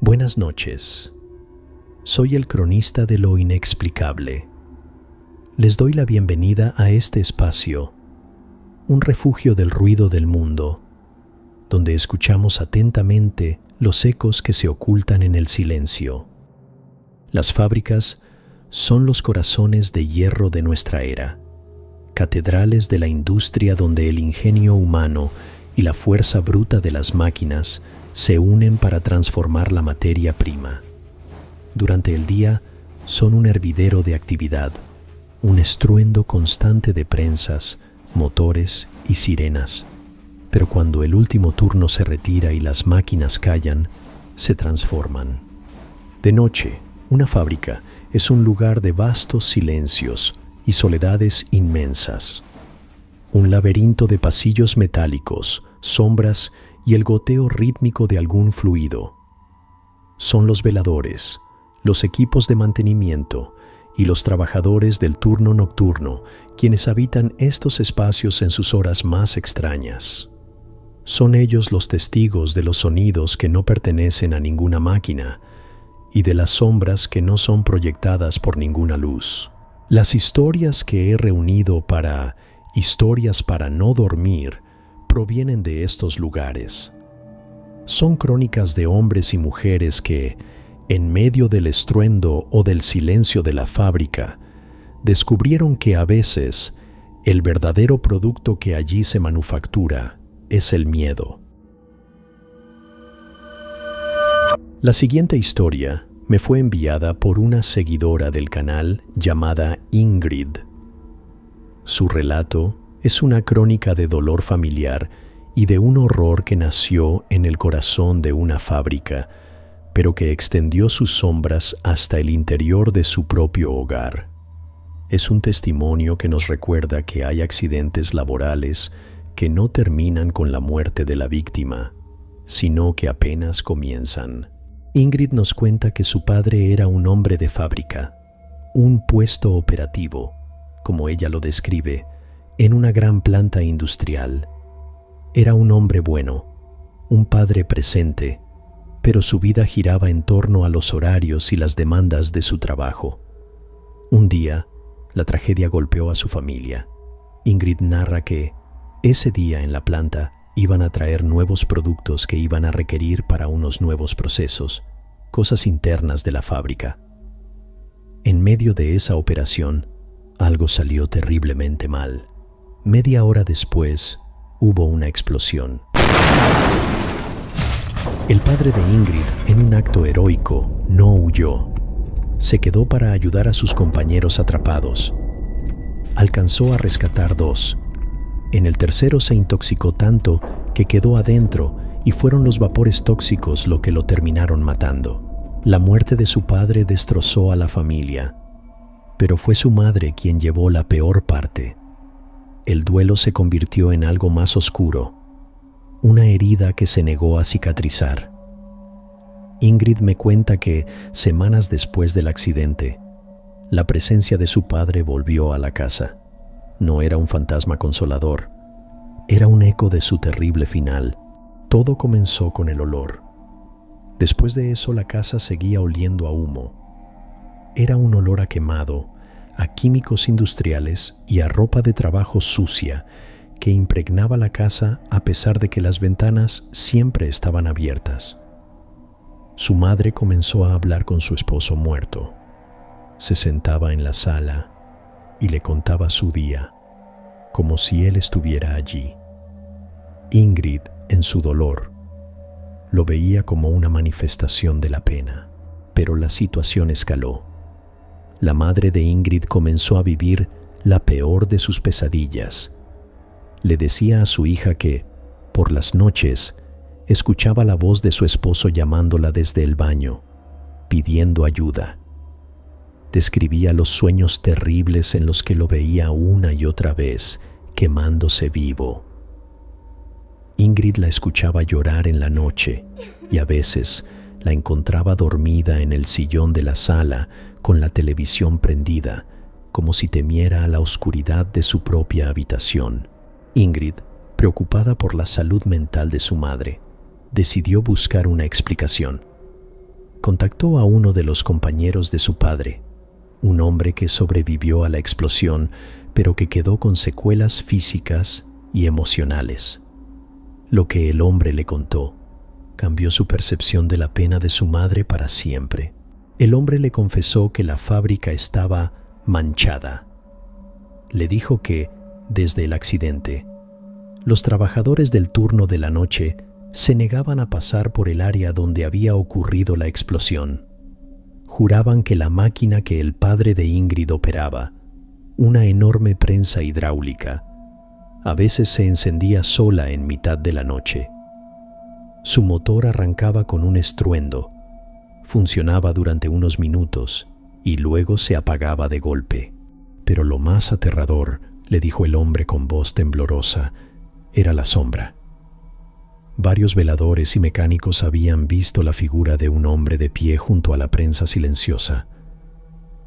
Buenas noches. Soy el cronista de lo inexplicable. Les doy la bienvenida a este espacio, un refugio del ruido del mundo, donde escuchamos atentamente los ecos que se ocultan en el silencio. Las fábricas son los corazones de hierro de nuestra era, catedrales de la industria donde el ingenio humano y la fuerza bruta de las máquinas se unen para transformar la materia prima. Durante el día son un hervidero de actividad, un estruendo constante de prensas, motores y sirenas. Pero cuando el último turno se retira y las máquinas callan, se transforman. De noche, una fábrica es un lugar de vastos silencios y soledades inmensas. Un laberinto de pasillos metálicos, sombras y el goteo rítmico de algún fluido. Son los veladores, los equipos de mantenimiento y los trabajadores del turno nocturno quienes habitan estos espacios en sus horas más extrañas. Son ellos los testigos de los sonidos que no pertenecen a ninguna máquina y de las sombras que no son proyectadas por ninguna luz. Las historias que he reunido para Historias para no dormir provienen de estos lugares. Son crónicas de hombres y mujeres que, en medio del estruendo o del silencio de la fábrica, descubrieron que a veces el verdadero producto que allí se manufactura es el miedo. La siguiente historia me fue enviada por una seguidora del canal llamada Ingrid. Su relato es una crónica de dolor familiar y de un horror que nació en el corazón de una fábrica, pero que extendió sus sombras hasta el interior de su propio hogar. Es un testimonio que nos recuerda que hay accidentes laborales que no terminan con la muerte de la víctima, sino que apenas comienzan. Ingrid nos cuenta que su padre era un hombre de fábrica, un puesto operativo, como ella lo describe, en una gran planta industrial. Era un hombre bueno, un padre presente, pero su vida giraba en torno a los horarios y las demandas de su trabajo. Un día, la tragedia golpeó a su familia. Ingrid narra que ese día en la planta iban a traer nuevos productos que iban a requerir para unos nuevos procesos, cosas internas de la fábrica. En medio de esa operación, algo salió terriblemente mal. Media hora después, hubo una explosión. El padre de Ingrid, en un acto heroico, no huyó. Se quedó para ayudar a sus compañeros atrapados. Alcanzó a rescatar 2. En el tercero se intoxicó tanto que quedó adentro y fueron los vapores tóxicos lo que lo terminaron matando. La muerte de su padre destrozó a la familia, pero fue su madre quien llevó la peor parte. El duelo se convirtió en algo más oscuro, una herida que se negó a cicatrizar. Ingrid me cuenta que, semanas después del accidente, la presencia de su padre volvió a la casa. No era un fantasma consolador, era un eco de su terrible final. Todo comenzó con el olor. Después de eso, la casa seguía oliendo a humo. Era un olor a quemado, a químicos industriales y a ropa de trabajo sucia que impregnaba la casa a pesar de que las ventanas siempre estaban abiertas. Su madre comenzó a hablar con su esposo muerto. Se sentaba en la sala y le contaba su día, como si él estuviera allí. Ingrid, en su dolor, lo veía como una manifestación de la pena, pero la situación escaló. La madre de Ingrid comenzó a vivir la peor de sus pesadillas. Le decía a su hija que, por las noches, escuchaba la voz de su esposo llamándola desde el baño, pidiendo ayuda. Describía los sueños terribles en los que lo veía una y otra vez, quemándose vivo. Ingrid la escuchaba llorar en la noche y a veces la encontraba dormida en el sillón de la sala con la televisión prendida, como si temiera a la oscuridad de su propia habitación. Ingrid, preocupada por la salud mental de su madre, decidió buscar una explicación. contactó a uno de los compañeros de su padre, un hombre que sobrevivió a la explosión, pero que quedó con secuelas físicas y emocionales. Lo que el hombre le contó cambió su percepción de la pena de su madre para siempre. El hombre le confesó que la fábrica estaba manchada. Le dijo que, desde el accidente, los trabajadores del turno de la noche se negaban a pasar por el área donde había ocurrido la explosión. Juraban que la máquina que el padre de Ingrid operaba, una enorme prensa hidráulica, a veces se encendía sola en mitad de la noche. Su motor arrancaba con un estruendo, funcionaba durante unos minutos y luego se apagaba de golpe. Pero lo más aterrador, le dijo el hombre con voz temblorosa, era la sombra. Varios veladores y mecánicos habían visto la figura de un hombre de pie junto a la prensa silenciosa.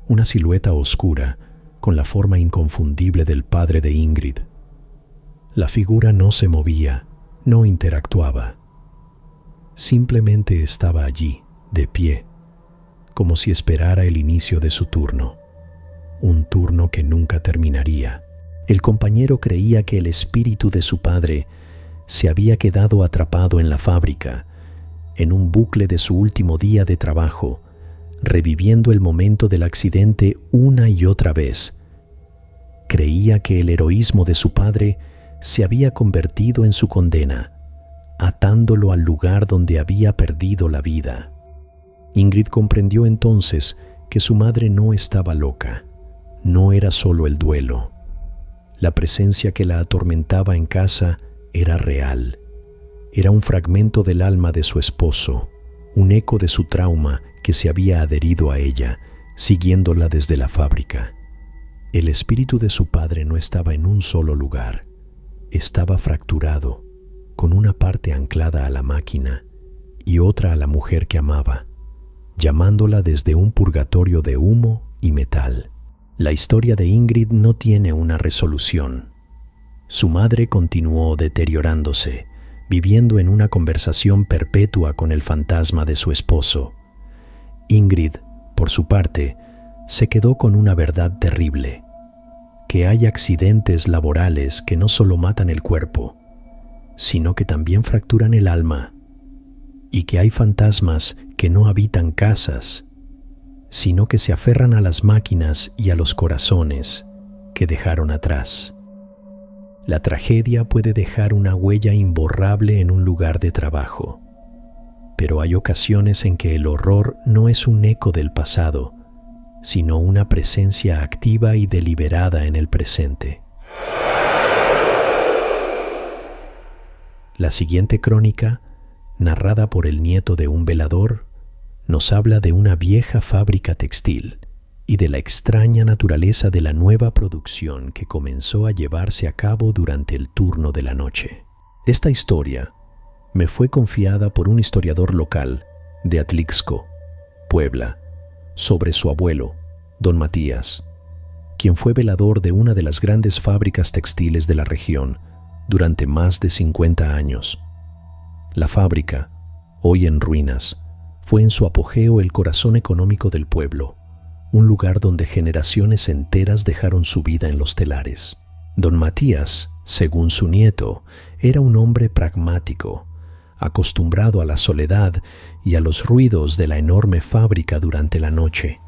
Una silueta oscura, con la forma inconfundible del padre de Ingrid. La figura no se movía, no interactuaba. Simplemente estaba allí, de pie, como si esperara el inicio de su turno. Un turno que nunca terminaría. El compañero creía que el espíritu de su padre se había quedado atrapado en la fábrica, en un bucle de su último día de trabajo, reviviendo el momento del accidente una y otra vez. Creía que el heroísmo de su padre se había convertido en su condena, atándolo al lugar donde había perdido la vida. Ingrid comprendió entonces que su madre no estaba loca, no era solo el duelo. La presencia que la atormentaba en casa era real. Era un fragmento del alma de su esposo, un eco de su trauma que se había adherido a ella, siguiéndola desde la fábrica. El espíritu de su padre no estaba en un solo lugar. Estaba fracturado, con una parte anclada a la máquina y otra a la mujer que amaba, llamándola desde un purgatorio de humo y metal. La historia de Ingrid no tiene una resolución. Su madre continuó deteriorándose, viviendo en una conversación perpetua con el fantasma de su esposo. Ingrid, por su parte, se quedó con una verdad terrible: que hay accidentes laborales que no solo matan el cuerpo, sino que también fracturan el alma, y que hay fantasmas que no habitan casas, sino que se aferran a las máquinas y a los corazones que dejaron atrás. La tragedia puede dejar una huella imborrable en un lugar de trabajo, pero hay ocasiones en que el horror no es un eco del pasado, sino una presencia activa y deliberada en el presente. La siguiente crónica, narrada por el nieto de un velador, nos habla de una vieja fábrica textil y de la extraña naturaleza de la nueva producción que comenzó a llevarse a cabo durante el turno de la noche. Esta historia me fue confiada por un historiador local de Atlixco, Puebla, sobre su abuelo, don Matías, quien fue velador de una de las grandes fábricas textiles de la región durante más de 50 años. La fábrica, hoy en ruinas, fue en su apogeo el corazón económico del pueblo, un lugar donde generaciones enteras dejaron su vida en los telares. Don Matías, según su nieto, era un hombre pragmático, acostumbrado a la soledad y a los ruidos de la enorme fábrica durante la noche.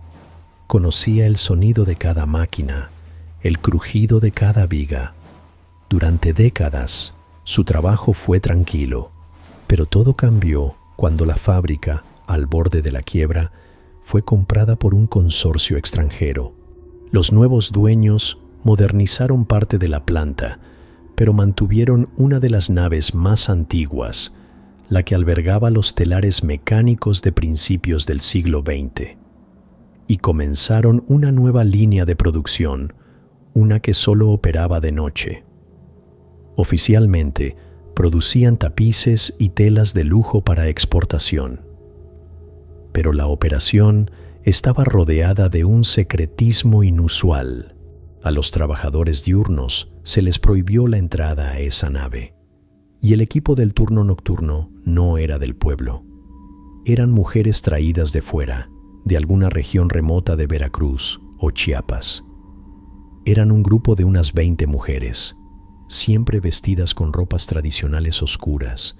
Conocía el sonido de cada máquina, el crujido de cada viga. Durante décadas, su trabajo fue tranquilo, pero todo cambió cuando la fábrica, al borde de la quiebra, fue comprada por un consorcio extranjero. Los nuevos dueños modernizaron parte de la planta, pero mantuvieron una de las naves más antiguas, la que albergaba los telares mecánicos de principios del siglo XX. Y comenzaron una nueva línea de producción, una que solo operaba de noche. Oficialmente, producían tapices y telas de lujo para exportación. Pero la operación estaba rodeada de un secretismo inusual. A los trabajadores diurnos se les prohibió la entrada a esa nave, y el equipo del turno nocturno no era del pueblo. eran mujeres traídas de fuera, de alguna región remota de Veracruz o Chiapas. Eran un grupo de unas 20 mujeres, siempre vestidas con ropas tradicionales oscuras,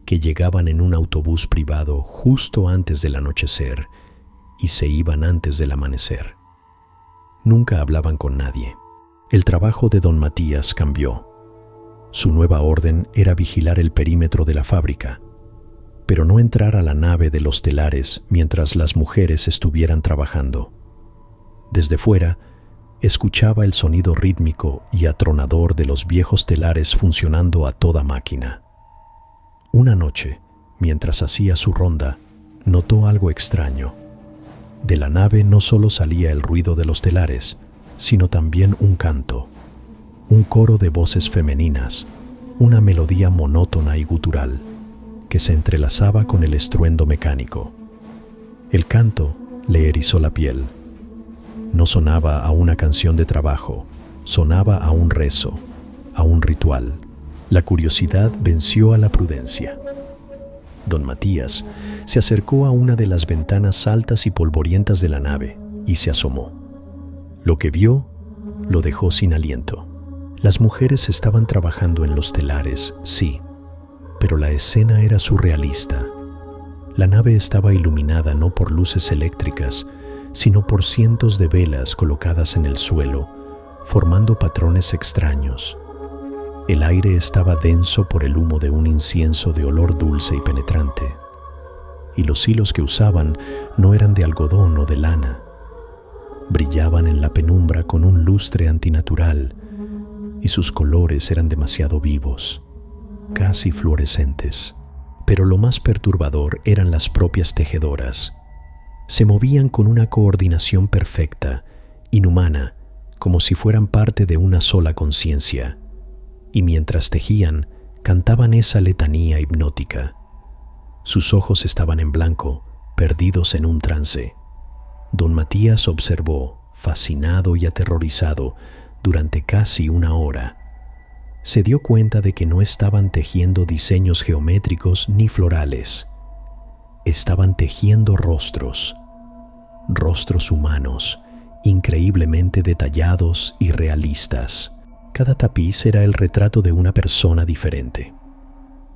que llegaban en un autobús privado justo antes del anochecer y se iban antes del amanecer. Nunca hablaban con nadie. El trabajo de don Matías cambió. Su nueva orden era vigilar el perímetro de la fábrica, pero no entrar a la nave de los telares mientras las mujeres estuvieran trabajando. Desde fuera, escuchaba el sonido rítmico y atronador de los viejos telares funcionando a toda máquina. Una noche, mientras hacía su ronda, notó algo extraño. De la nave no solo salía el ruido de los telares, sino también un canto, un coro de voces femeninas, una melodía monótona y gutural que se entrelazaba con el estruendo mecánico. El canto le erizó la piel. No sonaba a una canción de trabajo, sonaba a un rezo, a un ritual. La curiosidad venció a la prudencia. Don Matías se acercó a una de las ventanas altas y polvorientas de la nave y se asomó. Lo que vio lo dejó sin aliento. Las mujeres estaban trabajando en los telares, sí, pero la escena era surrealista. La nave estaba iluminada no por luces eléctricas, sino por cientos de velas colocadas en el suelo, formando patrones extraños. El aire estaba denso por el humo de un incienso de olor dulce y penetrante, y los hilos que usaban no eran de algodón o de lana. Brillaban en la penumbra con un lustre antinatural, y sus colores eran demasiado vivos, casi fluorescentes. Pero lo más perturbador eran las propias tejedoras. Se movían con una coordinación perfecta, inhumana, como si fueran parte de una sola conciencia. Y mientras tejían, cantaban esa letanía hipnótica. Sus ojos estaban en blanco, perdidos en un trance. Don Matías observó, fascinado y aterrorizado, durante casi una hora. Se dio cuenta de que no estaban tejiendo diseños geométricos ni florales. Estaban tejiendo rostros humanos, increíblemente detallados y realistas. Cada tapiz era el retrato de una persona diferente.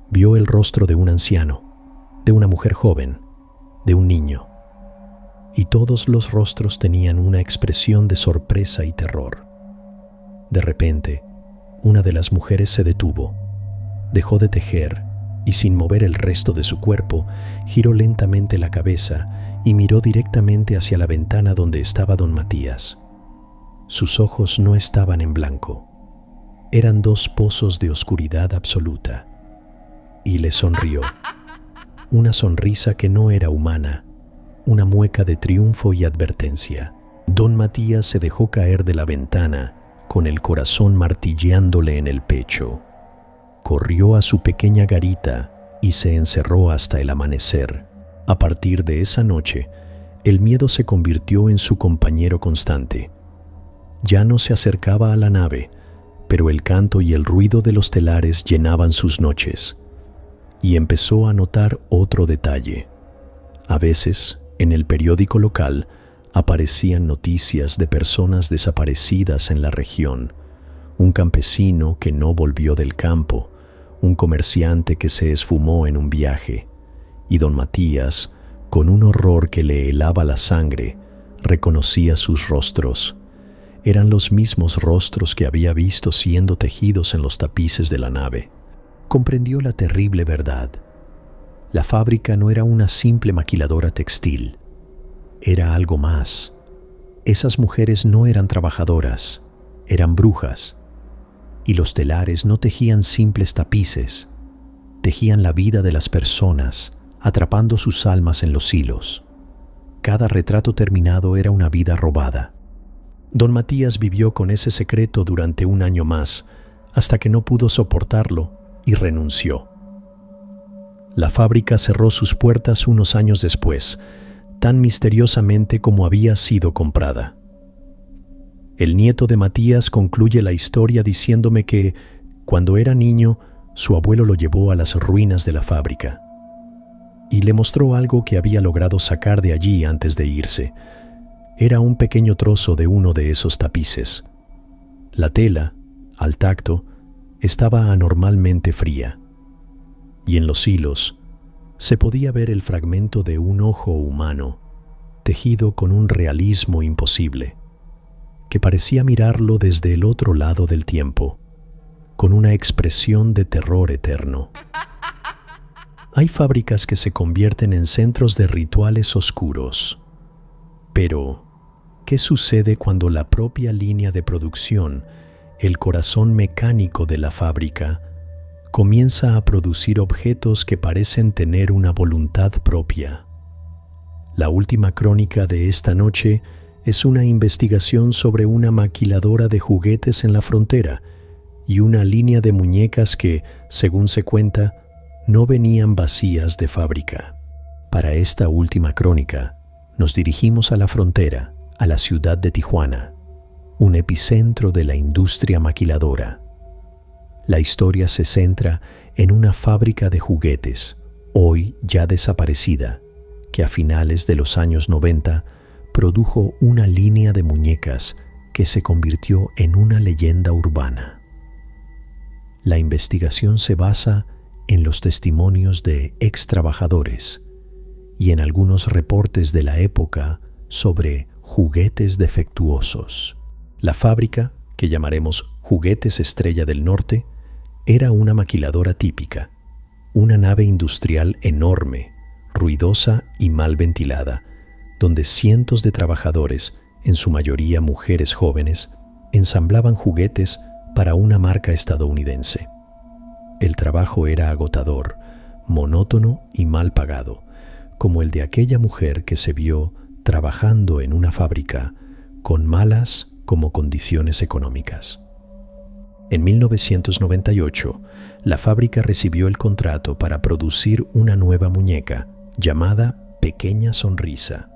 Vio el rostro de un anciano, de una mujer joven, de un niño. Y todos los rostros tenían una expresión de sorpresa y terror. De repente, una de las mujeres se detuvo, dejó de tejer y sin mover el resto de su cuerpo, giró lentamente la cabeza y miró directamente hacia la ventana donde estaba don Matías. Sus ojos no estaban en blanco, eran dos pozos de oscuridad absoluta. Y le sonrió, una sonrisa que no era humana, una mueca de triunfo y advertencia. Don Matías se dejó caer de la ventana, con el corazón martilleándole en el pecho. Corrió a su pequeña garita y se encerró hasta el amanecer. A partir de esa noche, el miedo se convirtió en su compañero constante. Ya no se acercaba a la nave, pero el canto y el ruido de los telares llenaban sus noches. Y empezó a notar otro detalle. A veces, en el periódico local, aparecían noticias de personas desaparecidas en la región, un campesino que no volvió del campo, un comerciante que se esfumó en un viaje, y don Matías, con un horror que le helaba la sangre, reconocía sus rostros. Eran los mismos rostros que había visto siendo tejidos en los tapices de la nave. Comprendió la terrible verdad. La fábrica no era una simple maquiladora textil. Era algo más. Esas mujeres no eran trabajadoras, eran brujas. Y los telares no tejían simples tapices, tejían la vida de las personas, atrapando sus almas en los hilos. Cada retrato terminado era una vida robada. Don Matías vivió con ese secreto durante un año más, hasta que no pudo soportarlo y renunció. La fábrica cerró sus puertas unos años después, tan misteriosamente como había sido comprada. El nieto de Matías concluye la historia diciéndome que, cuando era niño, su abuelo lo llevó a las ruinas de la fábrica. y le mostró algo que había logrado sacar de allí antes de irse. Era un pequeño trozo de uno de esos tapices. La tela, al tacto, estaba anormalmente fría, y en los hilos se podía ver el fragmento de un ojo humano, tejido con un realismo imposible, que parecía mirarlo desde el otro lado del tiempo, con una expresión de terror eterno. Hay fábricas que se convierten en centros de rituales oscuros, pero ¿qué sucede cuando la propia línea de producción, el corazón mecánico de la fábrica, comienza a producir objetos que parecen tener una voluntad propia? La última crónica de esta noche es una investigación sobre una maquiladora de juguetes en la frontera y una línea de muñecas que, según se cuenta, no venían vacías de fábrica. Para esta última crónica, nos dirigimos a la frontera, a la ciudad de Tijuana, un epicentro de la industria maquiladora. La historia se centra en una fábrica de juguetes, hoy ya desaparecida, que a finales de los años 90 produjo una línea de muñecas que se convirtió en una leyenda urbana. La investigación se basa en los testimonios de ex trabajadores y en algunos reportes de la época sobre juguetes defectuosos. La fábrica, que llamaremos Juguetes Estrella del Norte, era una maquiladora típica, una nave industrial enorme, ruidosa y mal ventilada, donde cientos de trabajadores, en su mayoría mujeres jóvenes, ensamblaban juguetes para una marca estadounidense. El trabajo era agotador, monótono y mal pagado, como el de aquella mujer que se vio trabajando en una fábrica con malas como condiciones económicas. En 1998, la fábrica recibió el contrato para producir una nueva muñeca llamada Pequeña Sonrisa.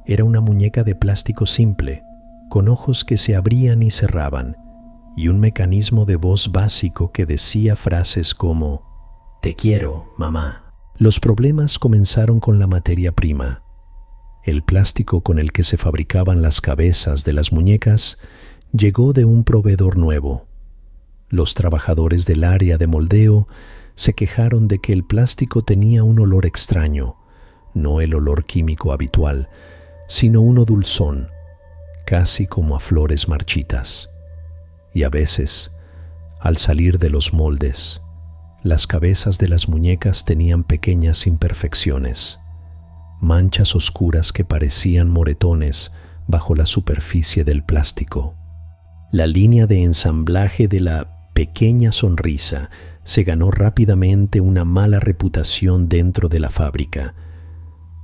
Era una muñeca de plástico simple, con ojos que se abrían y cerraban, y un mecanismo de voz básico que decía frases como «Te quiero, mamá». Los problemas comenzaron con la materia prima. El plástico con el que se fabricaban las cabezas de las muñecas llegó de un proveedor nuevo. Los trabajadores del área de moldeo se quejaron de que el plástico tenía un olor extraño, no el olor químico habitual, sino uno dulzón, casi como a flores marchitas. Y a veces, al salir de los moldes, las cabezas de las muñecas tenían pequeñas imperfecciones, manchas oscuras que parecían moretones bajo la superficie del plástico. La línea de ensamblaje de la Pequeña Sonrisa se ganó rápidamente una mala reputación dentro de la fábrica.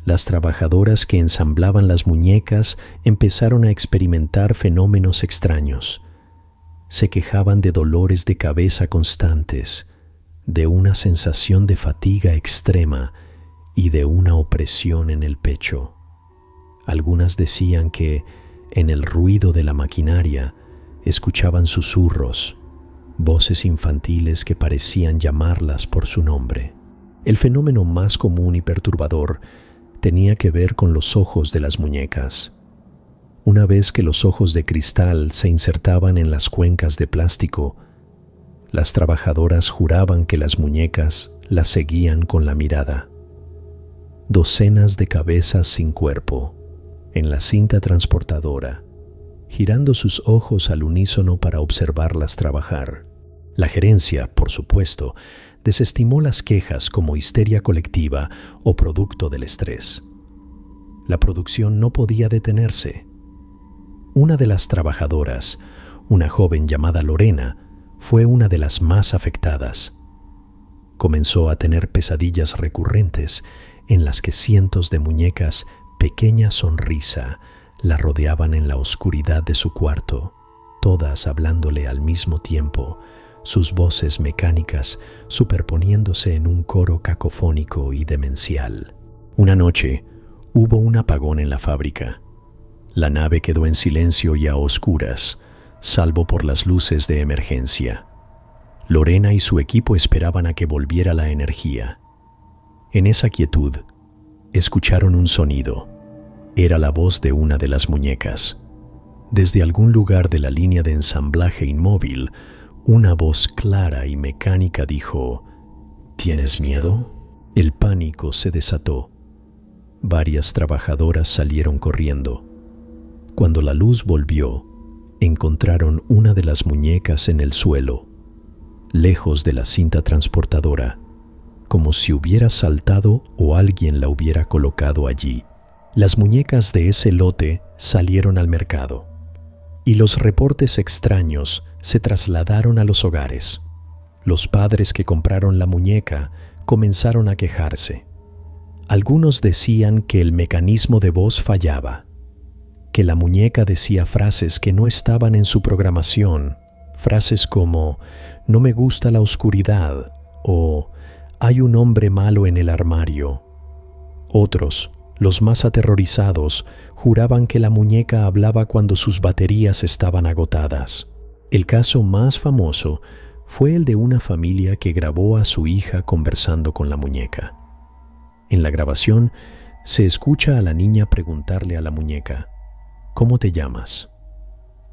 Las trabajadoras que ensamblaban las muñecas empezaron a experimentar fenómenos extraños. Se quejaban de dolores de cabeza constantes, de una sensación de fatiga extrema y de una opresión en el pecho. Algunas decían que, en el ruido de la maquinaria, escuchaban susurros, voces infantiles que parecían llamarlas por su nombre. El fenómeno más común y perturbador tenía que ver con los ojos de las muñecas. Una vez que los ojos de cristal se insertaban en las cuencas de plástico, las trabajadoras juraban que las muñecas las seguían con la mirada. Docenas de cabezas sin cuerpo, en la cinta transportadora, girando sus ojos al unísono para observarlas trabajar. La gerencia, por supuesto, desestimó las quejas como histeria colectiva o producto del estrés. La producción no podía detenerse. Una de las trabajadoras, una joven llamada Lorena, fue una de las más afectadas. Comenzó a tener pesadillas recurrentes en las que cientos de muñecas Pequeña Sonrisa la rodeaban en la oscuridad de su cuarto, todas hablándole al mismo tiempo, sus voces mecánicas superponiéndose en un coro cacofónico y demencial. Una noche hubo un apagón en la fábrica. La nave quedó en silencio y a oscuras, salvo por las luces de emergencia. Lorena y su equipo esperaban a que volviera la energía. En esa quietud, escucharon un sonido. Era la voz de una de las muñecas. Desde algún lugar de la línea de ensamblaje inmóvil, una voz clara y mecánica dijo: ¿Tienes miedo? El pánico se desató. Varias trabajadoras salieron corriendo. Cuando la luz volvió, encontraron una de las muñecas en el suelo, lejos de la cinta transportadora, como si hubiera saltado o alguien la hubiera colocado allí. Las muñecas de ese lote salieron al mercado, y los reportes extraños se trasladaron a los hogares. Los padres que compraron la muñeca comenzaron a quejarse. Algunos decían que el mecanismo de voz fallaba, que la muñeca decía frases que no estaban en su programación, frases como «no me gusta la oscuridad» o «hay un hombre malo en el armario». Otros, los más aterrorizados, juraban que la muñeca hablaba cuando sus baterías estaban agotadas. El caso más famoso fue el de una familia que grabó a su hija conversando con la muñeca. En la grabación se escucha a la niña preguntarle a la muñeca: ¿cómo te llamas?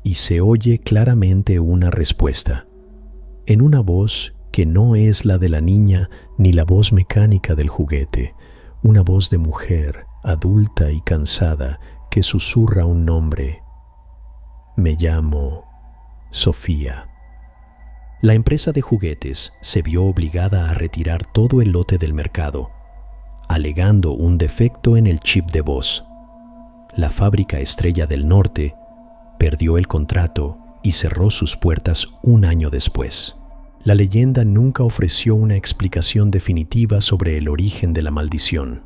Y se oye claramente una respuesta, en una voz que no es la de la niña ni la voz mecánica del juguete, una voz de mujer adulta y cansada que susurra un nombre: me llamo Sofía. La empresa de juguetes se vio obligada a retirar todo el lote del mercado, alegando un defecto en el chip de voz. La fábrica Estrella del Norte perdió el contrato y cerró sus puertas un año después. La leyenda nunca ofreció una explicación definitiva sobre el origen de la maldición.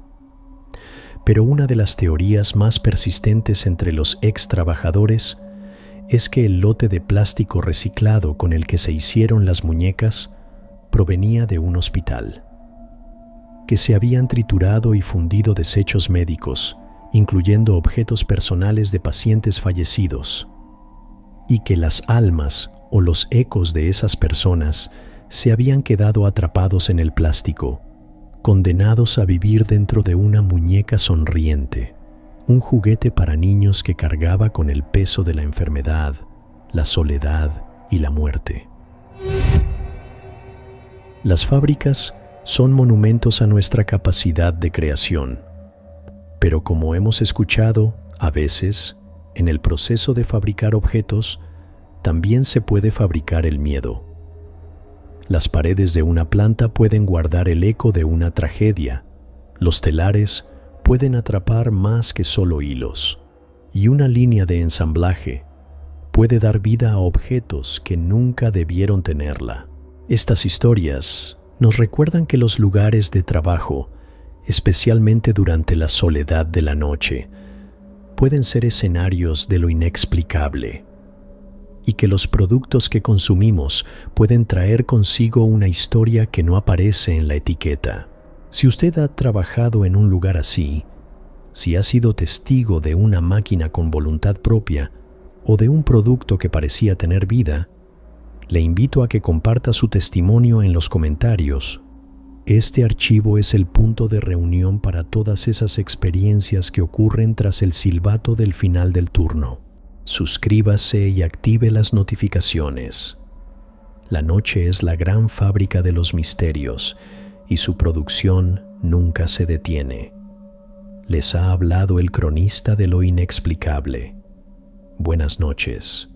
Pero una de las teorías más persistentes entre los ex trabajadores es que el lote de plástico reciclado con el que se hicieron las muñecas provenía de un hospital, que se habían triturado y fundido desechos médicos, incluyendo objetos personales de pacientes fallecidos, y que las almas o los ecos de esas personas se habían quedado atrapados en el plástico, condenados a vivir dentro de una muñeca sonriente, un juguete para niños que cargaba con el peso de la enfermedad, la soledad y la muerte. Las fábricas son monumentos a nuestra capacidad de creación, pero como hemos escuchado, a veces, en el proceso de fabricar objetos, también se puede fabricar el miedo. Las paredes de una planta pueden guardar el eco de una tragedia, los telares pueden atrapar más que solo hilos, y una línea de ensamblaje puede dar vida a objetos que nunca debieron tenerla. Estas historias nos recuerdan que los lugares de trabajo, especialmente durante la soledad de la noche, pueden ser escenarios de lo inexplicable, y que los productos que consumimos pueden traer consigo una historia que no aparece en la etiqueta. Si usted ha trabajado en un lugar así, si ha sido testigo de una máquina con voluntad propia o de un producto que parecía tener vida, le invito a que comparta su testimonio en los comentarios. Este archivo es el punto de reunión para todas esas experiencias que ocurren tras el silbato del final del turno. Suscríbase y active las notificaciones. La noche es la gran fábrica de los misterios y su producción nunca se detiene. Les ha hablado el cronista de lo inexplicable. Buenas noches.